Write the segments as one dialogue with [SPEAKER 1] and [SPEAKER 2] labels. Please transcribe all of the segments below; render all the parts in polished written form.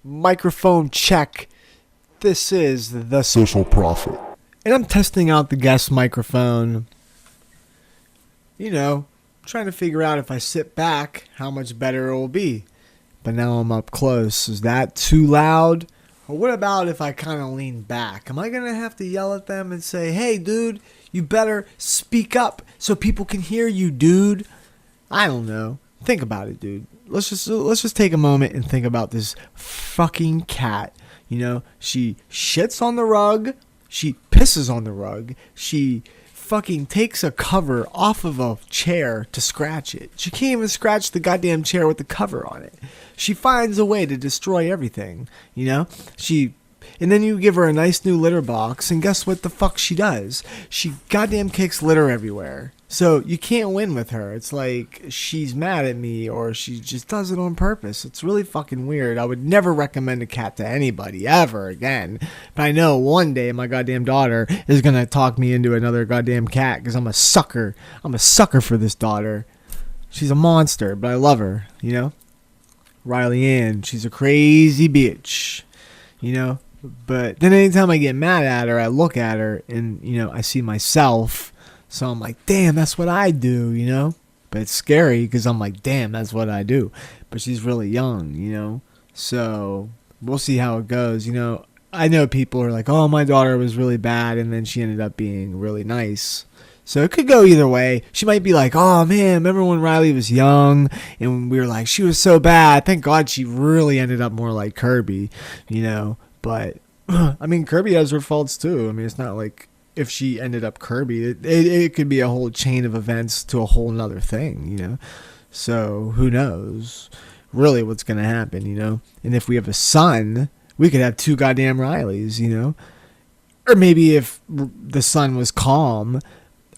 [SPEAKER 1] Microphone check. This is the Social Prophet. And I'm testing out the guest microphone. You know, trying to figure out if I sit back, how much better it will be. But now I'm up close. Is that too loud? Or what about if I kind of lean back? Am I going to have to yell at them and say, hey, dude, you better speak up so people can hear you, dude? I don't know. Think about it, dude. Let's just take a moment and think about this fucking cat. You know, she shits on the rug. She pisses on the rug. She fucking takes a cover off of a chair to scratch it. She can't even scratch the goddamn chair with the cover on it. She finds a way to destroy everything, you know? And then you give her a nice new litter box, and guess what the fuck she does? She goddamn kicks litter everywhere. So you can't win with her. It's like she's mad at me or she just does it on purpose. It's really fucking weird. I would never recommend a cat to anybody ever again. But I know one day my goddamn daughter is going to talk me into another goddamn cat because I'm a sucker. I'm a sucker for this daughter. She's a monster, but I love her, you know? Riley Ann, she's a crazy bitch, you know? But then anytime I get mad at her, I look at her and, you know, I see myself. So I'm like, damn, that's what I do, you know? But it's scary because I'm like, damn, that's what I do. But she's really young, you know? So we'll see how it goes, you know? I know people are like, oh, my daughter was really bad and then she ended up being really nice. So it could go either way. She might be like, oh, man, remember when Riley was young and we were like, she was so bad. Thank God she really ended up more like Kirby, you know? But, I mean, Kirby has her faults too. I mean, it's not like if she ended up Kirby, it could be a whole chain of events to a whole nother thing, you know? So who knows really what's going to happen, you know? And if we have a son, we could have two goddamn Rileys, you know? Or maybe if the son was calm,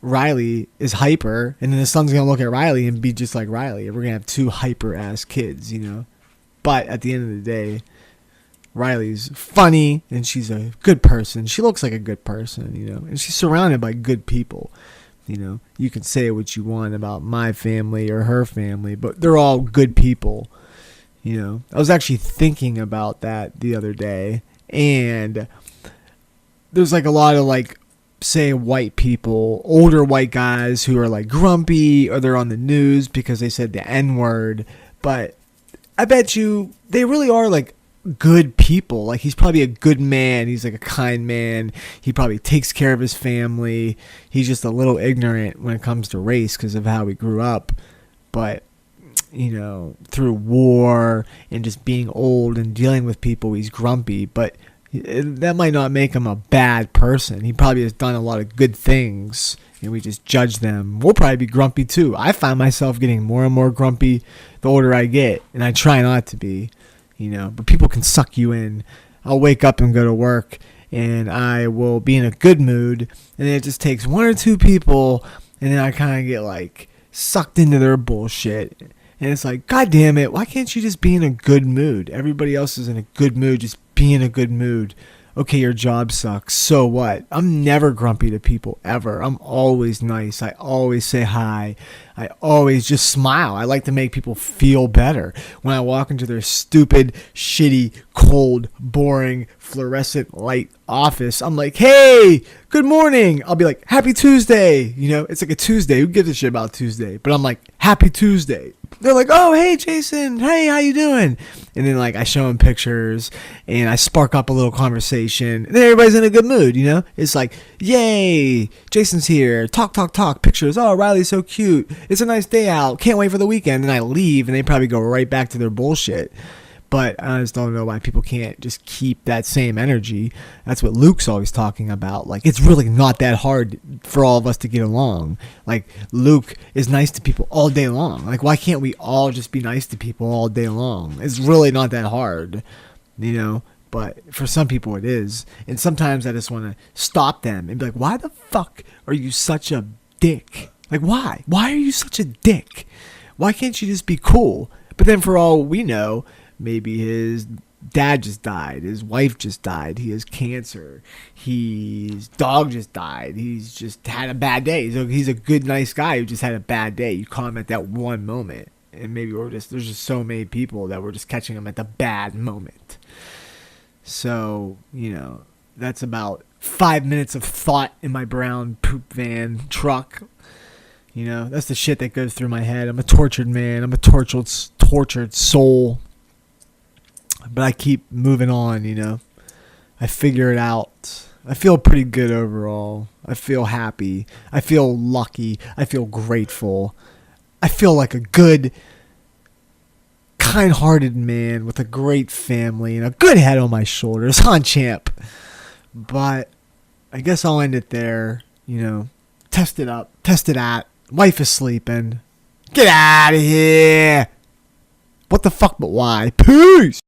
[SPEAKER 1] Riley is hyper, and then the son's going to look at Riley and be just like Riley. And we're going to have two hyper-ass kids, you know? But at the end of the day, Riley's funny and she's a good person. She looks like a good person, you know, and she's surrounded by good people. You know, you can say what you want about my family or her family, but they're all good people. You know, I was actually thinking about that the other day, and there's like a lot of like, say, white people, older white guys who are like grumpy or they're on the news because they said the N-word, but I bet you they really are like good people. Like, he's probably a good man. He's like a kind man. He probably takes care of his family. He's just a little ignorant when it comes to race because of how he grew up. But, you know, through war and just being old and dealing with people, he's grumpy. But that might not make him a bad person. He probably has done a lot of good things and we just judge them. We'll probably be grumpy too. I find myself getting more and more grumpy the older I get, and I try not to be. You know, but people can suck you in. I'll wake up and go to work and I will be in a good mood, and then it just takes one or two people and then I kind of get like sucked into their bullshit. And it's like, God damn it, why can't you just be in a good mood? Everybody else is in a good mood. Just be in a good mood. Okay, your job sucks. So what? I'm never grumpy to people, ever. I'm always nice. I always say hi. I always just smile. I like to make people feel better. When I walk into their stupid, shitty, cold, boring, fluorescent light office, I'm like, hey, good morning. I'll be like, happy Tuesday. You know, it's like a Tuesday. Who gives a shit about Tuesday? But I'm like, happy Tuesday. They're like, oh, hey, Jason. Hey, how you doing? And then, like, I show them pictures, and I spark up a little conversation. And then everybody's in a good mood, you know? It's like, yay, Jason's here. Talk, talk, talk. Pictures. Oh, Riley's so cute. It's a nice day out. Can't wait for the weekend. And I leave, and they probably go right back to their bullshit. But I just don't know why people can't just keep that same energy. That's what Luke's always talking about. Like, it's really not that hard for all of us to get along. Like, Luke is nice to people all day long. Like, why can't we all just be nice to people all day long? It's really not that hard, you know? But for some people it is. And sometimes I just want to stop them and be like, why the fuck are you such a dick? Like, why? Why are you such a dick? Why can't you just be cool? But then for all we know, maybe his dad just died. His wife just died. He has cancer. His dog just died. He's just had a bad day. So he's a good, nice guy who just had a bad day. You call him at that one moment. and maybe there's just so many people that we're just catching them at the bad moment. So, that's about 5 minutes of thought in my brown poop van truck. That's the shit that goes through my head. I'm a tortured man. I'm a tortured soul. But I keep moving on, I figure it out. I feel pretty good overall. I feel happy. I feel lucky. I feel grateful. I feel like a good, kind-hearted man with a great family and a good head on my shoulders. Huh, champ? But I guess I'll end it there. Test it up. Test it at. Wife is sleeping. Get out of here. What the fuck, but why? Peace.